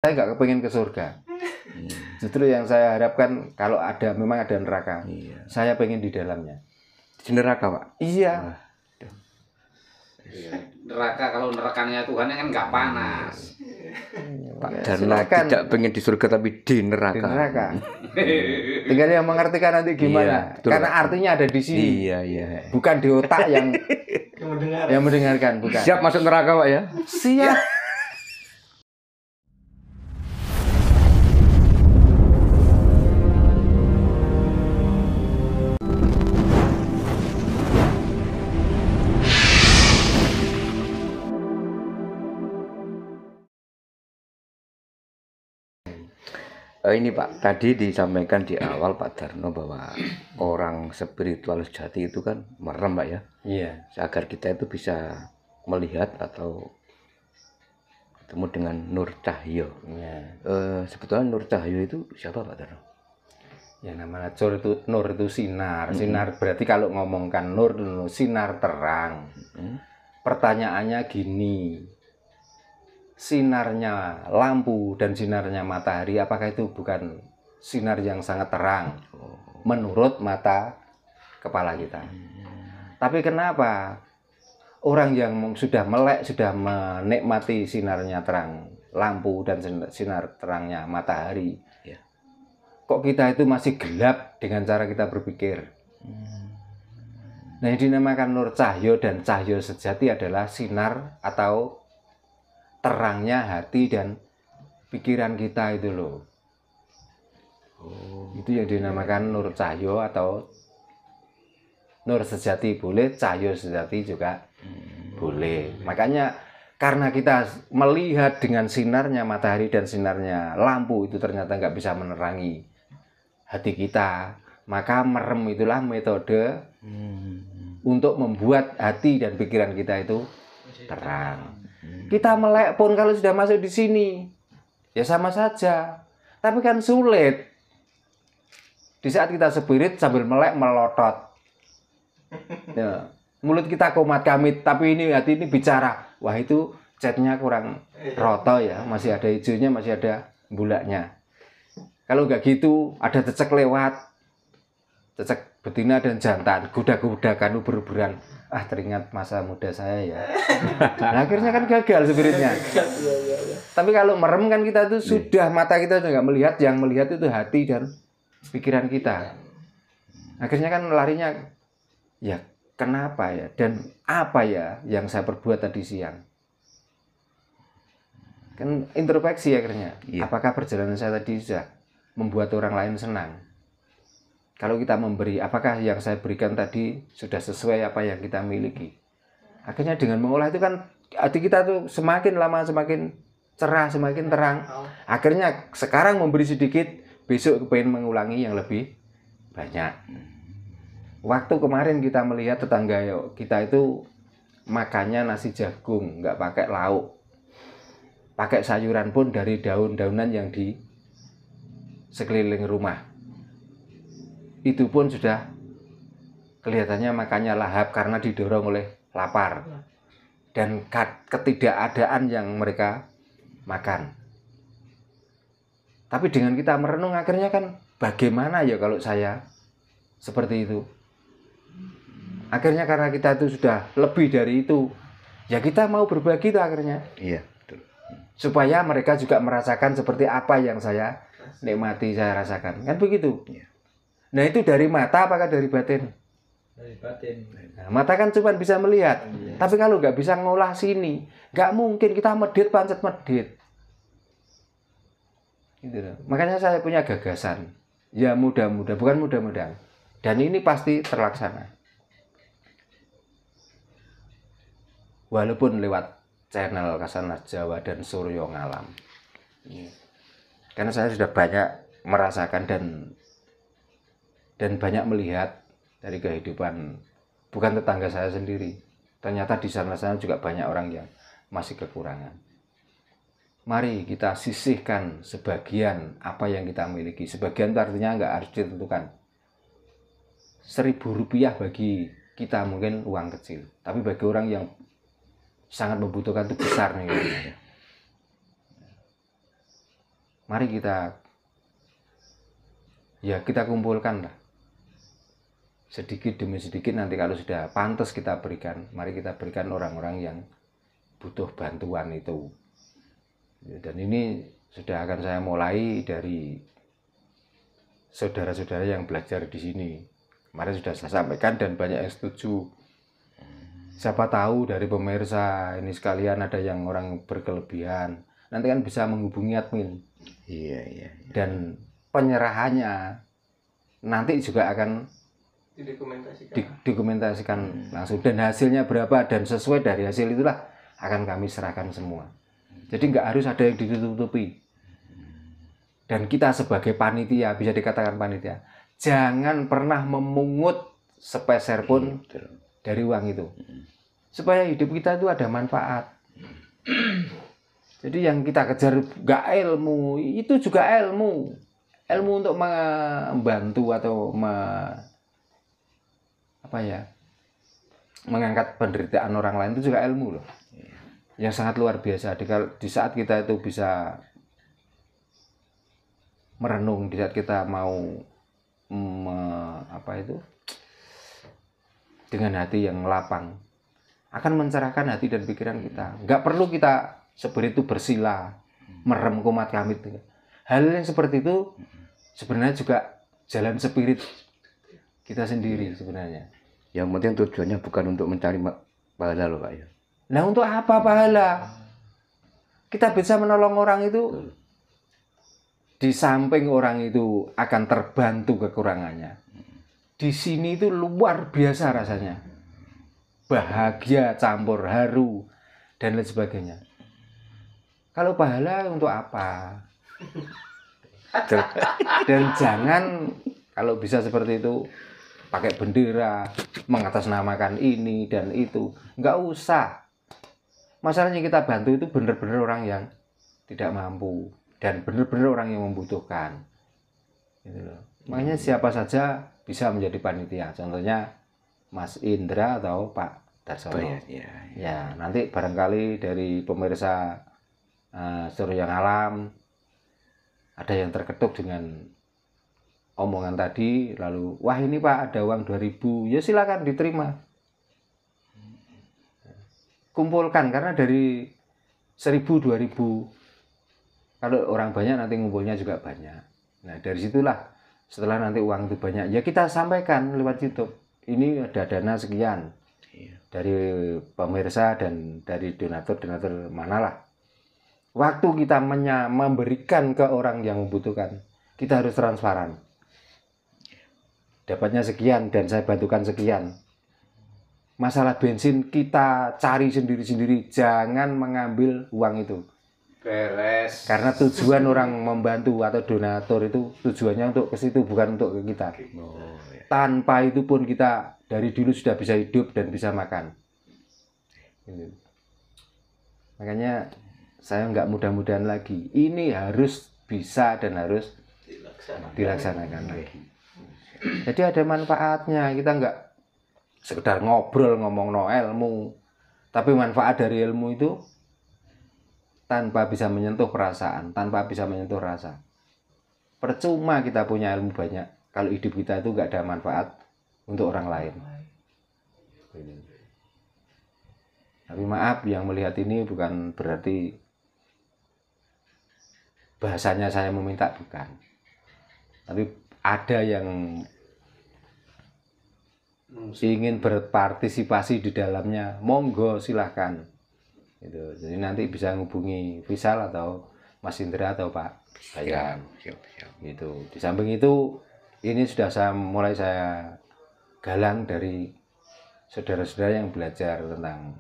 Saya nggak kepengen ke surga. Justru yang saya harapkan kalau memang ada neraka, saya pengen di dalamnya. Di neraka, Pak? Iya. Neraka, kalau nerakanya Tuhan kan nggak panas. Pak Darno tidak pengen di surga tapi di neraka. Di neraka. Tinggal yang mengertikan nanti gimana. Iya, karena artinya ada di sini. Iya. Bukan di otak yang yang mendengarkan, bukan. Siap masuk neraka, Pak ya? Siap. Ini Pak, tadi disampaikan di awal Pak Darno bahwa orang spiritual sejati itu kan merem, Pak ya. Iya. Agar kita itu bisa melihat atau ketemu dengan Nur Cahyo. Iya. Sebetulnya Nur Cahyo itu siapa, Pak Darno? Ya namanya Nur itu sinar. Sinar berarti kalau ngomongkan Nur itu sinar terang. Pertanyaannya gini. Sinarnya lampu dan sinarnya matahari, apakah itu bukan sinar yang sangat terang menurut mata kepala kita? Tapi kenapa orang yang sudah melek, sudah menikmati sinarnya terang lampu dan sinar terangnya matahari, kok kita itu masih gelap dengan cara kita berpikir? Nah, yang dinamakan Nur Cahyo dan Cahyo sejati adalah sinar atau terangnya hati dan pikiran kita itu loh. Itu yang dinamakan Nur Cahyo atau Nur sejati boleh, Cahyo sejati juga boleh. Makanya karena kita melihat dengan sinarnya matahari dan sinarnya lampu itu ternyata nggak bisa menerangi hati kita, maka merem itulah metode untuk membuat hati dan pikiran kita itu terang. Kita melek pun kalau sudah masuk di sini, ya sama saja. Tapi kan sulit. Di saat kita spirit sambil melek melotot. Ya, mulut kita komat kamit, tapi ini hati ini bicara. Wah, itu catnya kurang roto ya, masih ada hijaunya, masih ada bulaknya. Kalau nggak gitu, ada cecek lewat. Cecek betina dan jantan, goda-godakan, uber-uberan. Ah, teringat masa muda saya ya. Nah, akhirnya kan gagal spiritnya. Tapi kalau merem kan kita tuh sudah, mata kita sudah nggak melihat, yang melihat itu hati dan pikiran kita. Akhirnya kan larinya, ya kenapa ya, dan apa ya yang saya perbuat tadi siang. Kan introspeksi akhirnya. Apakah perjalanan saya tadi sudah membuat orang lain senang? Kalau kita memberi, apakah yang saya berikan tadi sudah sesuai apa yang kita miliki? Akhirnya dengan mengolah itu kan hati kita tuh semakin lama semakin cerah, semakin terang. Akhirnya sekarang memberi sedikit, besok pengen mengulangi yang lebih banyak. Waktu kemarin kita melihat tetangga kita itu makannya nasi jagung, nggak pakai lauk. Pakai sayuran pun dari daun-daunan yang di sekeliling rumah. Itu pun sudah kelihatannya makannya lahap karena didorong oleh lapar dan ketidakadaan yang mereka makan. Tapi dengan kita merenung akhirnya kan bagaimana ya kalau saya seperti itu? Akhirnya karena kita itu sudah lebih dari itu, ya kita mau berbagi itu akhirnya. Iya, betul. Supaya mereka juga merasakan seperti apa yang saya nikmati, saya rasakan. Kan begitu? Iya. Nah, itu dari mata apakah dari batin? Dari batin. Nah, mata kan cuma bisa melihat. Tapi kalau nggak bisa ngolah sini, nggak mungkin kita medit pancet medit. Gitu loh. Makanya saya punya gagasan. Ya mudah-mudahan, bukan mudah-mudahan. Dan ini pasti terlaksana. Walaupun lewat channel Kasanas Jawa dan Suryo Ngalam. Karena saya sudah banyak merasakan dan banyak melihat dari kehidupan bukan tetangga saya sendiri. Ternyata di sana-sana juga banyak orang yang masih kekurangan. Mari kita sisihkan sebagian apa yang kita miliki. Sebagian itu artinya nggak harus ditentukan. Rp1.000 bagi kita mungkin uang kecil. Tapi bagi orang yang sangat membutuhkan itu besar nih. mari kita kumpulkan lah. Sedikit demi sedikit nanti kalau sudah pantas kita berikan, mari kita berikan orang-orang yang butuh bantuan itu. Dan ini sudah akan saya mulai dari saudara-saudara yang belajar di sini. Kemarin sudah saya sampaikan dan banyak yang setuju. Siapa tahu dari pemirsa ini sekalian ada yang orang berkelebihan, nanti kan bisa menghubungi admin. Iya. Dan penyerahannya nanti juga akan didokumentasikan langsung, dan hasilnya berapa dan sesuai dari hasil itulah akan kami serahkan semua. Jadi nggak harus ada yang ditutupi. Dan kita sebagai panitia, bisa dikatakan panitia, jangan pernah memungut sepeser pun dari uang itu, supaya hidup kita itu ada manfaat. Jadi yang kita kejar nggak ilmu, itu juga ilmu untuk membantu atau mengangkat penderitaan orang lain, itu juga ilmu loh, yang sangat luar biasa. Di saat kita itu bisa merenung, di saat kita mau dengan hati yang lapang, akan mencerahkan hati dan pikiran kita. Nggak perlu kita seperti itu bersila, merem kumat kamit. Hal yang seperti itu sebenarnya juga jalan spirit kita sendiri sebenarnya. Yang penting tujuannya bukan untuk mencari pahala loh Pak ya. Nah, untuk apa pahala? Kita bisa menolong orang itu, di samping orang itu akan terbantu kekurangannya, di sini itu luar biasa rasanya, bahagia campur haru dan lain sebagainya. Kalau pahala untuk apa? Dan jangan kalau bisa seperti itu pakai bendera, mengatasnamakan ini dan itu, nggak usah. Masalahnya kita bantu itu benar-benar orang yang tidak mampu dan benar-benar orang yang membutuhkan. Gitu loh. Makanya siapa saja bisa menjadi panitia. Contohnya Mas Indra atau Pak Darsono. Ya, nanti barangkali dari pemirsa Seru Yang Alam ada yang terketuk dengan omongan tadi, lalu wah ini Pak ada uang 2.000, ya silakan diterima, kumpulkan, karena dari 1.000 2.000 kalau orang banyak nanti ngumpulnya juga banyak. Nah dari situlah setelah nanti uang itu banyak, ya kita sampaikan lewat YouTube, ini ada dana sekian dari pemirsa dan dari donatur manalah. Waktu kita memberikan ke orang yang membutuhkan, kita harus transparan. Dapatnya sekian dan saya bantukan sekian. Masalah bensin kita cari sendiri-sendiri, jangan mengambil uang itu. Beres. Karena tujuan orang membantu atau donatur itu tujuannya untuk ke situ, bukan untuk ke kita. Tanpa itu pun kita dari dulu sudah bisa hidup dan bisa makan. Makanya saya nggak mudah-mudahan lagi. Ini harus bisa dan harus dilaksanakan lagi. Jadi ada manfaatnya. Kita nggak sekedar ngobrol ngomong no ilmu, tapi manfaat dari ilmu itu tanpa bisa menyentuh perasaan, tanpa bisa menyentuh rasa, percuma kita punya ilmu banyak kalau hidup kita itu nggak ada manfaat untuk orang lain. Tapi maaf, yang melihat ini bukan berarti bahasanya saya meminta, bukan. Tapi ada yang ingin berpartisipasi di dalamnya, monggo silahkan. Gitu. Jadi nanti bisa menghubungi Visal atau Mas Indra atau Pak Bayam. Gitu. Di samping itu, ini sudah mulai saya galang dari saudara-saudara yang belajar tentang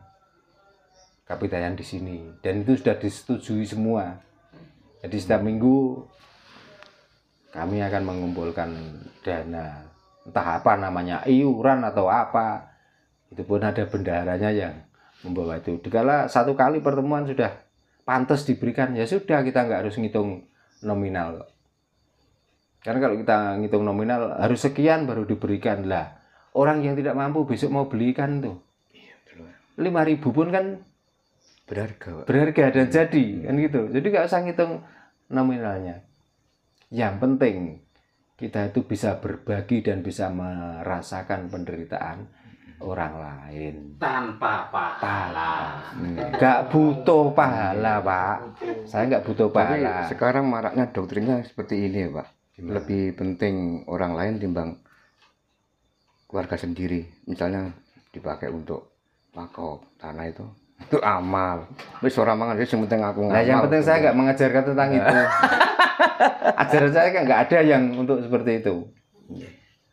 kapitayan di sini, dan itu sudah disetujui semua. Jadi setiap minggu kami akan mengumpulkan dana, entah apa namanya, iuran atau apa, itu pun ada bendaharanya yang membawa itu. Dikala satu kali pertemuan sudah pantas diberikan, ya sudah, kita nggak harus ngitung nominal. Karena kalau kita ngitung nominal harus sekian baru diberikan lah. Orang yang tidak mampu besok mau belikan tuh 5.000 pun kan berharga dan jadi kan gitu. Jadi nggak usah ngitung nominalnya. Yang penting kita itu bisa berbagi dan bisa merasakan penderitaan orang lain Tanpa pahala. nggak butuh pahala, Pak. Saya nggak butuh Tapi pahala. sekarang maraknya doktrinnya seperti ini ya Pak. Gimana? Lebih penting orang lain timbang keluarga sendiri. Misalnya dipakai untuk pakok tanah itu untuk amal. Wis ora mangan wis yang penting aku ngamal. Nah, yang penting saya nggak mengajarkan tentang itu. Ajaran saya kan nggak ada yang untuk seperti itu.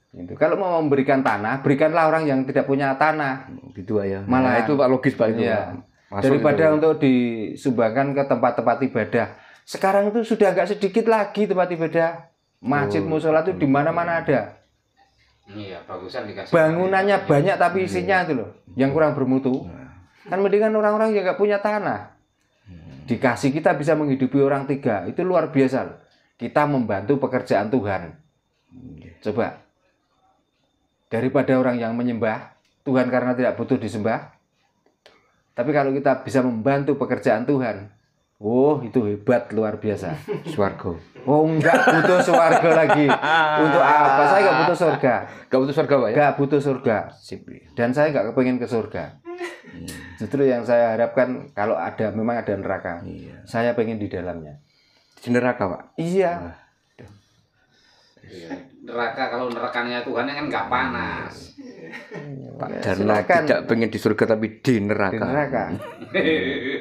Itu. Kalau mau memberikan tanah, berikanlah orang yang tidak punya tanah. gitu ya. Malah Nah, itu Pak logis Pak itu. Iya. Pak. Masuk Daripada itu. untuk disumbangkan ke tempat-tempat ibadah. Sekarang itu sudah nggak sedikit lagi tempat ibadah. Masjid musola itu di mana-mana ada. Iya, bagusan dikasih. Bangunannya banyak tapi isinya itu loh, yang kurang bermutu. Kan mendingan orang-orang yang nggak punya tanah. Dikasih kita bisa menghidupi orang 3. Itu luar biasa loh. Kita membantu pekerjaan Tuhan. Coba. Daripada orang yang menyembah Tuhan karena tidak butuh disembah. Tapi kalau kita bisa membantu pekerjaan Tuhan, oh itu hebat luar biasa. Swarga. Oh enggak butuh surga lagi. Untuk apa? Saya enggak butuh surga. Gak butuh surga Pak ya? Enggak butuh surga. Sip. Dan saya enggak kepengen ke surga. Justru yang saya harapkan kalau ada memang ada neraka, Iya. saya pengen di dalamnya. Di neraka Pak. Iya. Iya. Neraka, kalau nerakanya Tuhan kan nggak panas. Pak Ya, Darno silakan. tidak pengen di surga tapi di neraka. Di neraka.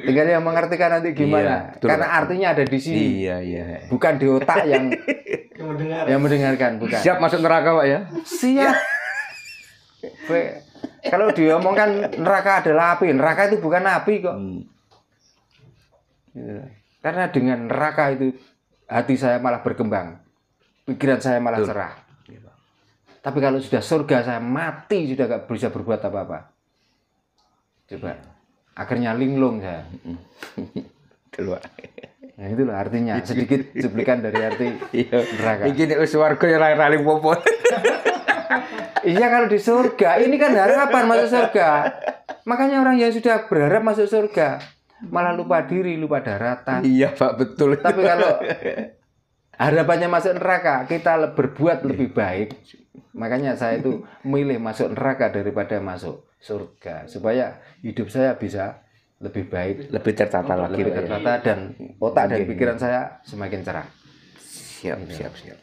Tinggal yang mengartikan nanti gimana. Iya, betul, Karena Pak. artinya ada di sini. Iya, iya. Bukan di otak yang mendengarkan, bukan. Siap masuk neraka Pak ya? Siap. Kalau diomongkan neraka adalah api, neraka itu bukan api kok. Gitu. Karena dengan neraka itu hati saya malah berkembang, pikiran saya malah Betul. cerah. Tapi kalau sudah surga saya mati sudah gak bisa berbuat apa-apa. Coba, akhirnya linglung saya. Dulu. Nah itulah artinya sedikit cuplikan dari arti Iya. neraka. Iki nek wis swarga ya rali popo. Iya kalau di surga, ini kan harapan masuk surga. Makanya orang yang sudah berharap masuk surga malah lupa diri, lupa daratan. Iya Pak betul. Tapi kalau harapannya masuk neraka, kita berbuat lebih baik. Makanya saya itu milih masuk neraka daripada masuk surga supaya hidup saya bisa lebih baik, Lebih tertata lagi lebih Pak ya. tertata dan otak dan Oke. pikiran saya semakin cerah. Siap, siap, siap.